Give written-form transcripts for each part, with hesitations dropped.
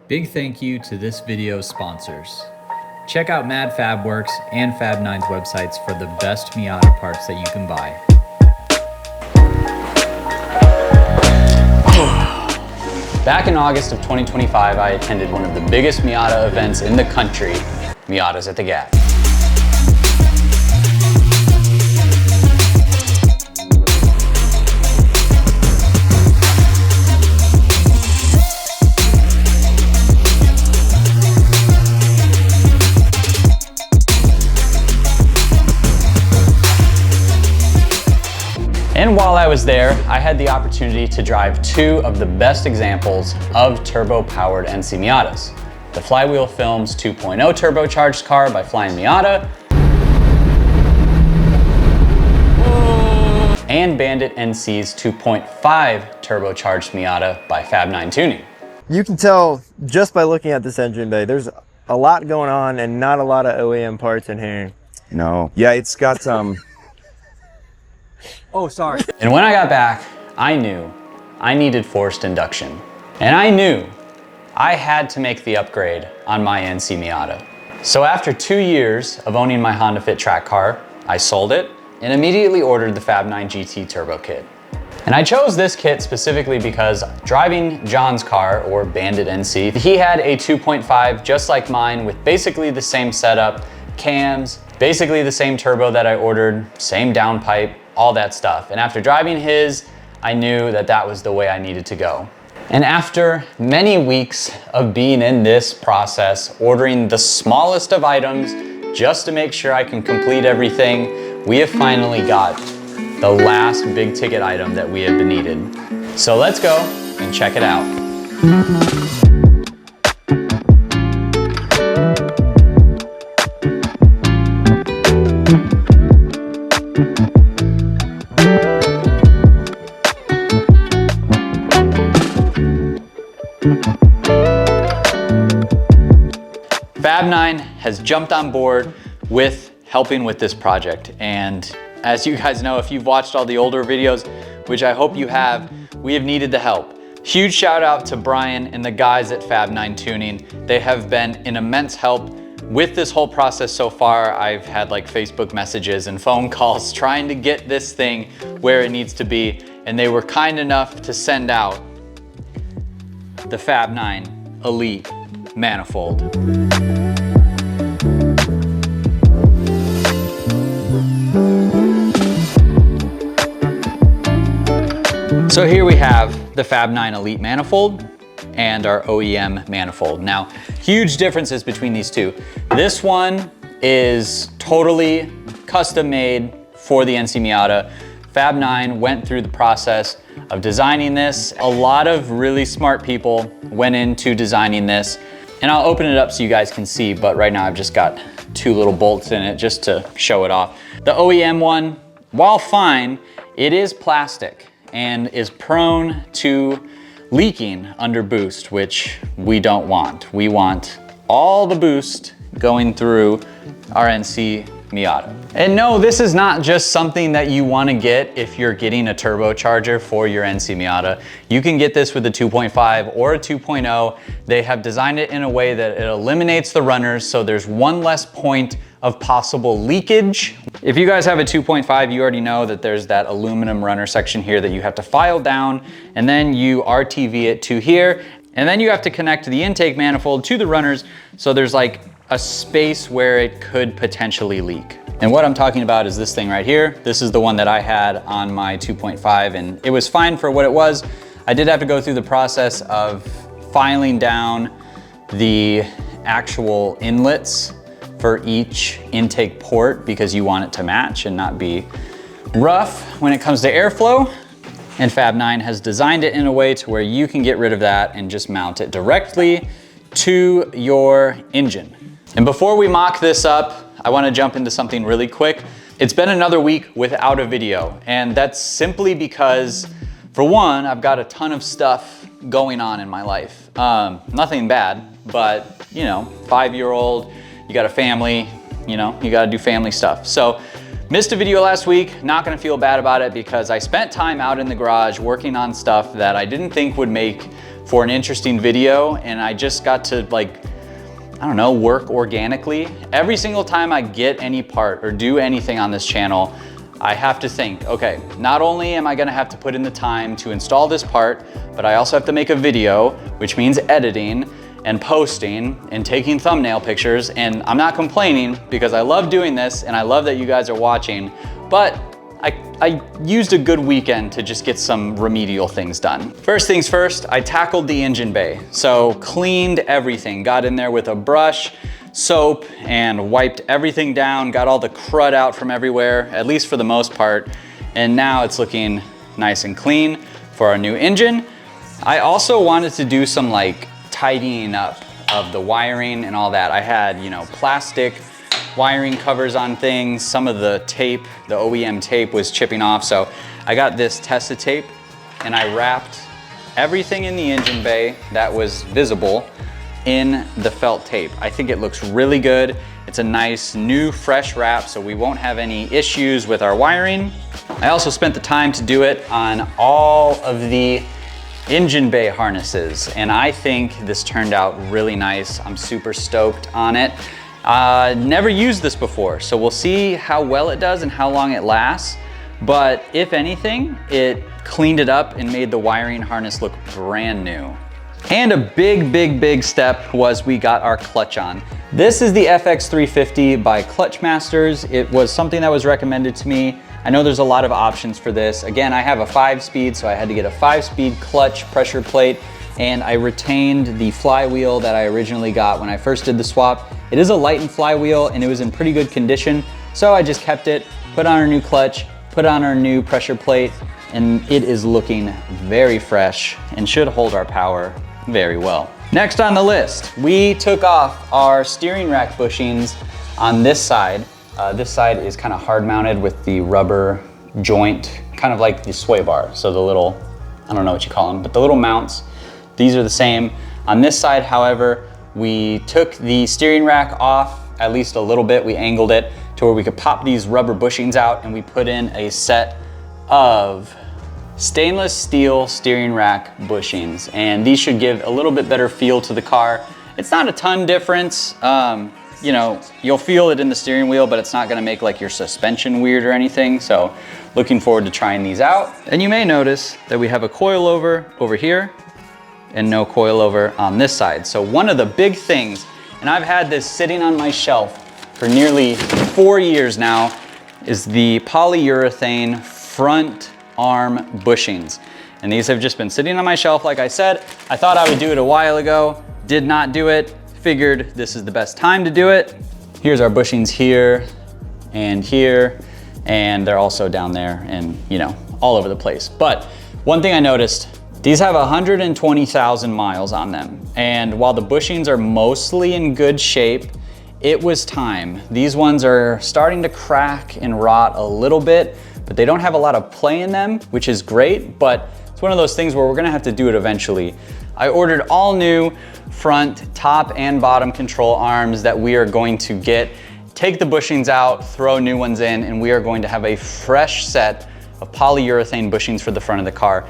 Big thank you to this video's sponsors. Check out Mad Fabworks and Fab9's websites for the best Miata parts that you can buy. Back in August of 2025, I attended one of the biggest Miata events in the country, Miatas at the Gap. And while I was there, I had the opportunity to drive two of the best examples of turbo-powered NC Miatas. The Flywheel Films 2.0 turbocharged car by Flying Miata, and Bandit NC's 2.5 turbocharged Miata by Fab9 Tuning. You can tell just by looking at this engine bay, there's a lot going on and not a lot of OEM parts in here. No. Yeah, it's got Oh, sorry. And when I got back, I knew I needed forced induction. And I knew I had to make the upgrade on my NC Miata. So after 2 years of owning my Honda Fit track car, I sold it and immediately ordered the Fab9 GT turbo kit. And I chose this kit specifically because driving John's car, or Bandit NC, he had a 2.5 just like mine with basically the same setup, cams, basically the same turbo that I ordered, same downpipe, all that stuff. And after driving his, I knew that that was the way I needed to go. And after many weeks of being in this process, ordering the smallest of items just to make sure I can complete everything, we have finally got the last big ticket item that we have been needed. So let's go and check it out. Fab9 has jumped on board with helping with this project. And as you guys know, if you've watched all the older videos, which I hope you have, we have needed the help. Huge shout out to Brian and the guys at Fab9 Tuning. They have been an immense help with this whole process so far. I've had like Facebook messages and phone calls trying to get this thing where it needs to be. And they were kind enough to send out the Fab9 Elite Manifold. So here we have the Fab9 Elite Manifold and our OEM Manifold. Now, huge differences between these two. This one is totally custom made for the NC Miata. Fab9 went through the process of designing this. A lot of really smart people went into designing this. And I'll open it up so you guys can see, but right now I've just got two little bolts in it just to show it off. The OEM one, while fine, it is plastic and is prone to leaking under boost, which we don't want. We want all the boost going through our NC Miata. And no, this is not just something that you want to get if you're getting a turbocharger for your NC Miata. You can get this with a 2.5 or a 2.0. They have designed it in a way that it eliminates the runners, so there's one less point of possible leakage. If you guys have a 2.5, you already know that there's that aluminum runner section here that you have to file down, and then you RTV it to here, and then you have to connect the intake manifold to the runners, so there's like a space where it could potentially leak. And what I'm talking about is this thing right here. This is the one that I had on my 2.5, and it was fine for what it was. I did have to go through the process of filing down the actual inlets for each intake port because you want it to match and not be rough when it comes to airflow. And Fab9 has designed it in a way to where you can get rid of that and just mount it directly to your engine. And before we mock this up, I want to jump into something really quick. It's been another week without a video, and that's simply because, for one, I've got a ton of stuff going on in my life. Nothing bad, but you know, 5-year-old, you got a family, you know, you got to do family stuff. So missed a video last week, not gonna feel bad about it because I spent time out in the garage working on stuff that I didn't think would make for an interesting video, and I just got to, like, I don't know, work organically. Every single time I get any part or do anything on this channel, I have to think, okay, not only am I gonna have to put in the time to install this part, but I also have to make a video, which means editing and posting and taking thumbnail pictures. And I'm not complaining because I love doing this and I love that you guys are watching, but I used a good weekend to just get some remedial things done. First things first, I tackled the engine bay. So cleaned everything, got in there with a brush, soap, and wiped everything down, got all the crud out from everywhere, at least for the most part. And now it's looking nice and clean for our new engine. I also wanted to do some like tidying up of the wiring and all that. I had, you know, plastic wiring covers on things. Some of the tape, the OEM tape, was chipping off. So I got this Tesa tape and I wrapped everything in the engine bay that was visible in the felt tape. I think it looks really good. It's a nice new fresh wrap, so we won't have any issues with our wiring. I also spent the time to do it on all of the engine bay harnesses, and I think this turned out really nice. I'm super stoked on it. Never used this before, so we'll see how well it does and how long it lasts. But if anything, it cleaned it up and made the wiring harness look brand new. And a big step was we got our clutch on. This is the FX350 by Clutch Masters. It was something that was recommended to me. I know there's a lot of options for this. Again, I have a 5-speed, so I had to get a 5-speed clutch pressure plate, and I retained the flywheel that I originally got when I first did the swap. It is a Lighten flywheel and it was in pretty good condition, so I just kept it, put on our new clutch, put on our new pressure plate, and it is looking very fresh and should hold our power very well. Next on the list, we took off our steering rack bushings on this side. This side is kind of hard mounted with the rubber joint, kind of like the sway bar. So the little, I don't know what you call them, but the little mounts, these are the same. On this side, however, we took the steering rack off at least a little bit. We angled it to where we could pop these rubber bushings out, and we put in a set of stainless steel steering rack bushings, and these should give a little bit better feel to the car. It's not a ton difference. You know, you'll feel it in the steering wheel, but it's not gonna make like your suspension weird or anything. So looking forward to trying these out. And you may notice that we have a coilover over here and no coilover on this side. So one of the big things, and I've had this sitting on my shelf for nearly 4 years now, is the polyurethane front arm bushings. And these have just been sitting on my shelf. Like I said, I thought I would do it a while ago, did not do it. Figured this is the best time to do it. Here's our bushings here, and they're also down there and, you know, all over the place. But one thing I noticed, these have 120,000 miles on them. And while the bushings are mostly in good shape, it was time. These ones are starting to crack and rot a little bit, but they don't have a lot of play in them, which is great, but it's one of those things where we're gonna have to do it eventually. I ordered all new front, top, and bottom control arms that we are going to take the bushings out, throw new ones in, and we are going to have a fresh set of polyurethane bushings for the front of the car.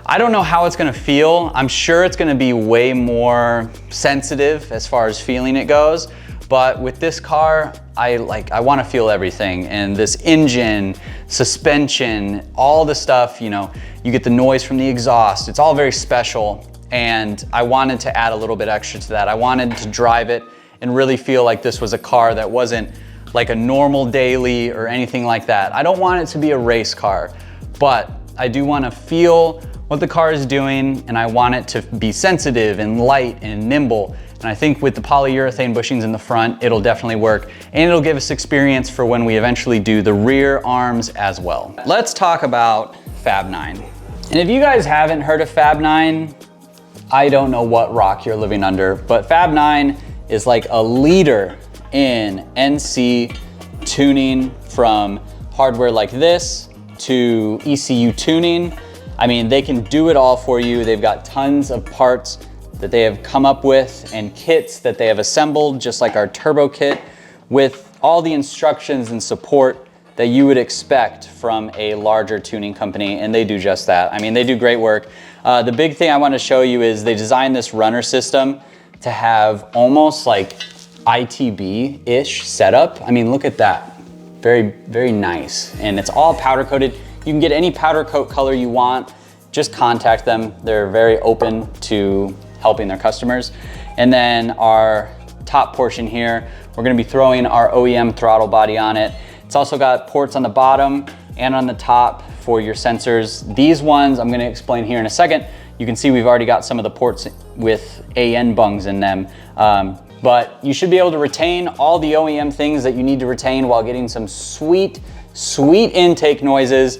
I don't know how it's gonna feel. I'm sure it's gonna be way more sensitive as far as feeling it goes, but with this car, I wanna feel everything. And this engine, suspension, all the stuff, you know, you get the noise from the exhaust. It's all very special. And I wanted to add a little bit extra to that. I wanted to drive it and really feel like this was a car that wasn't like a normal daily or anything like that. I don't want it to be a race car, but I do want to feel what the car is doing, and I want it to be sensitive and light and nimble. And I think with the polyurethane bushings in the front, it'll definitely work, and it'll give us experience for when we eventually do the rear arms as well. Let's talk about Fab9. And if you guys haven't heard of Fab9, I don't know what rock you're living under, but Fab9 is like a leader in NC tuning, from hardware like this to ECU tuning. I mean, they can do it all for you. They've got tons of parts that they have come up with and kits that they have assembled, just like our turbo kit, with all the instructions and support that you would expect from a larger tuning company, and they do just that. I mean, they do great work. The big thing I want to show you is they designed this runner system to have almost like ITB-ish setup. I mean, look at that. Very, very nice. And it's all powder coated. You can get any powder coat color you want. Just contact them. They're very open to helping their customers. And then our top portion here, we're gonna be throwing our OEM throttle body on it. It's also got ports on the bottom and on the top for your sensors. These ones I'm gonna explain here in a second. You can see we've already got some of the ports with AN bungs in them. But you should be able to retain all the OEM things that you need to retain while getting some sweet, sweet intake noises.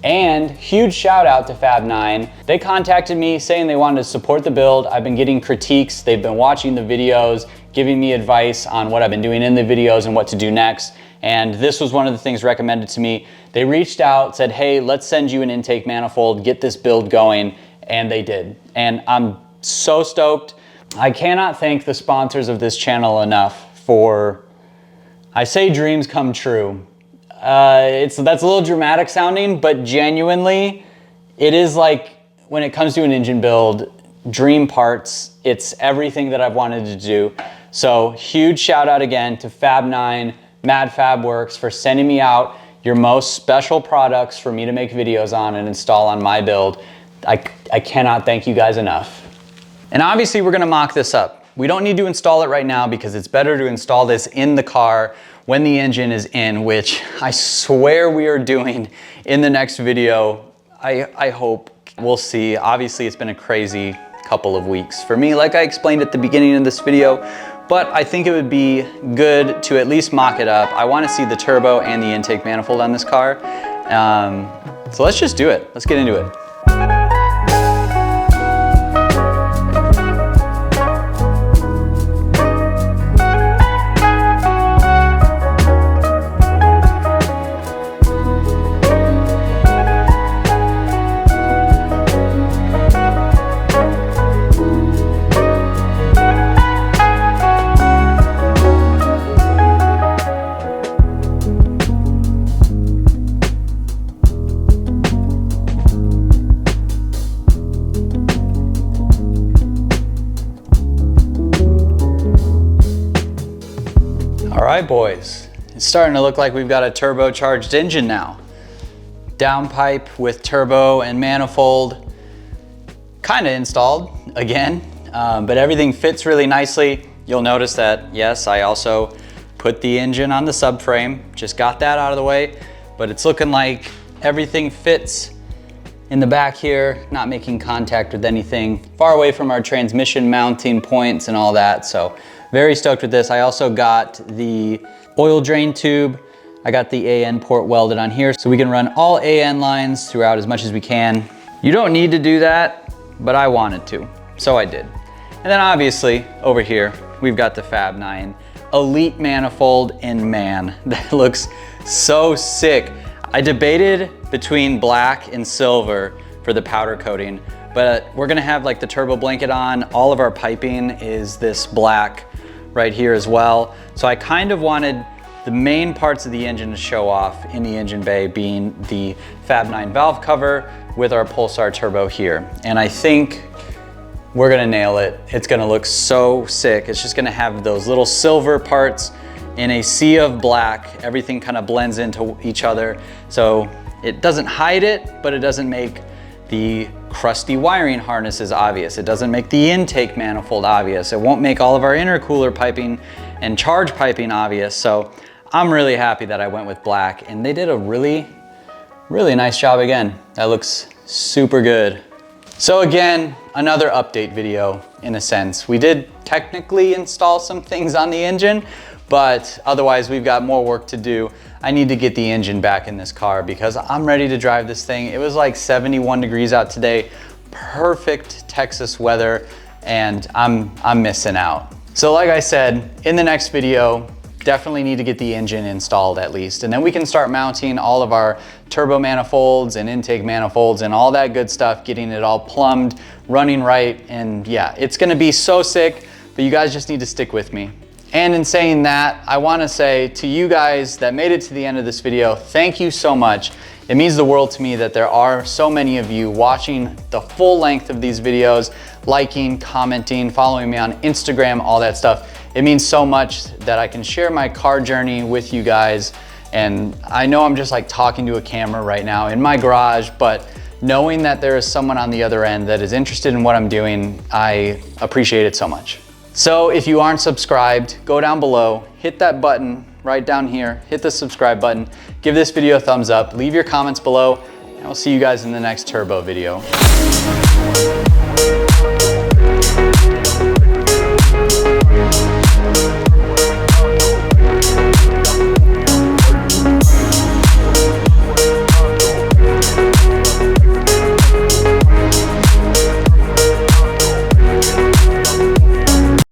And huge shout out to Fab9. They contacted me saying they wanted to support the build. I've been getting critiques. They've been watching the videos, giving me advice on what I've been doing in the videos and what to do next. And this was one of the things recommended to me. They reached out, said, hey, let's send you an intake manifold, get this build going. And they did. And I'm so stoked. I cannot thank the sponsors of this channel enough for, I say dreams come true. That's a little dramatic sounding, but genuinely, it is like when it comes to an engine build, dream parts, it's everything that I've wanted to do. So huge shout out again to Fab9, Mad Fab Works for sending me out your most special products for me to make videos on and install on my build. I cannot thank you guys enough. And obviously we're gonna mock this up. We don't need to install it right now because it's better to install this in the car when the engine is in, which I swear we are doing in the next video. I hope. We'll see. Obviously it's been a crazy couple of weeks for me, like I explained at the beginning of this video, but I think it would be good to at least mock it up. I wanna see the turbo and the intake manifold on this car. So let's just do it. Let's get into it. All right, boys, it's starting to look like we've got a turbocharged engine now. Downpipe with turbo and manifold, kind of installed again, but everything fits really nicely. You'll notice that, yes, I also put the engine on the subframe, just got that out of the way, but it's looking like everything fits in the back here, not making contact with anything, far away from our transmission mounting points and all that, so very stoked with this. I also got the oil drain tube. I got the AN port welded on here so we can run all AN lines throughout as much as we can. You don't need to do that, but I wanted to, so I did. And then obviously over here, we've got the Fab9 Elite manifold, and man, that looks so sick. I debated between black and silver for the powder coating, but we're gonna have like the turbo blanket on. All of our piping is this black right here as well. So I kind of wanted the main parts of the engine to show off in the engine bay being the Fab9 valve cover with our Pulsar turbo here. And I think we're gonna nail it. It's gonna look so sick. It's just gonna have those little silver parts in a sea of black. Everything kind of blends into each other. So it doesn't hide it, but it doesn't make the crusty wiring harnesses obvious. It doesn't make the intake manifold obvious. It won't make all of our intercooler piping and charge piping obvious. So I'm really happy that I went with black, and they did a really, really nice job again. That looks super good. So again, another update video in a sense. We did technically install some things on the engine, but otherwise we've got more work to do. I need to get the engine back in this car because I'm ready to drive this thing. It was like 71 degrees out today, perfect Texas weather, and I'm missing out. So like I said, in the next video, definitely need to get the engine installed at least, and then we can start mounting all of our turbo manifolds and intake manifolds and all that good stuff, getting it all plumbed, running right, and yeah, it's gonna be so sick, but you guys just need to stick with me. And in saying that, I wanna say to you guys that made it to the end of this video, thank you so much. It means the world to me that there are so many of you watching the full length of these videos, liking, commenting, following me on Instagram, all that stuff. It means so much that I can share my car journey with you guys. And I know I'm just like talking to a camera right now in my garage, but knowing that there is someone on the other end that is interested in what I'm doing, I appreciate it so much. So if you aren't subscribed, go down below, hit that button right down here, hit the subscribe button, give this video a thumbs up, leave your comments below, and I'll see you guys in the next turbo video.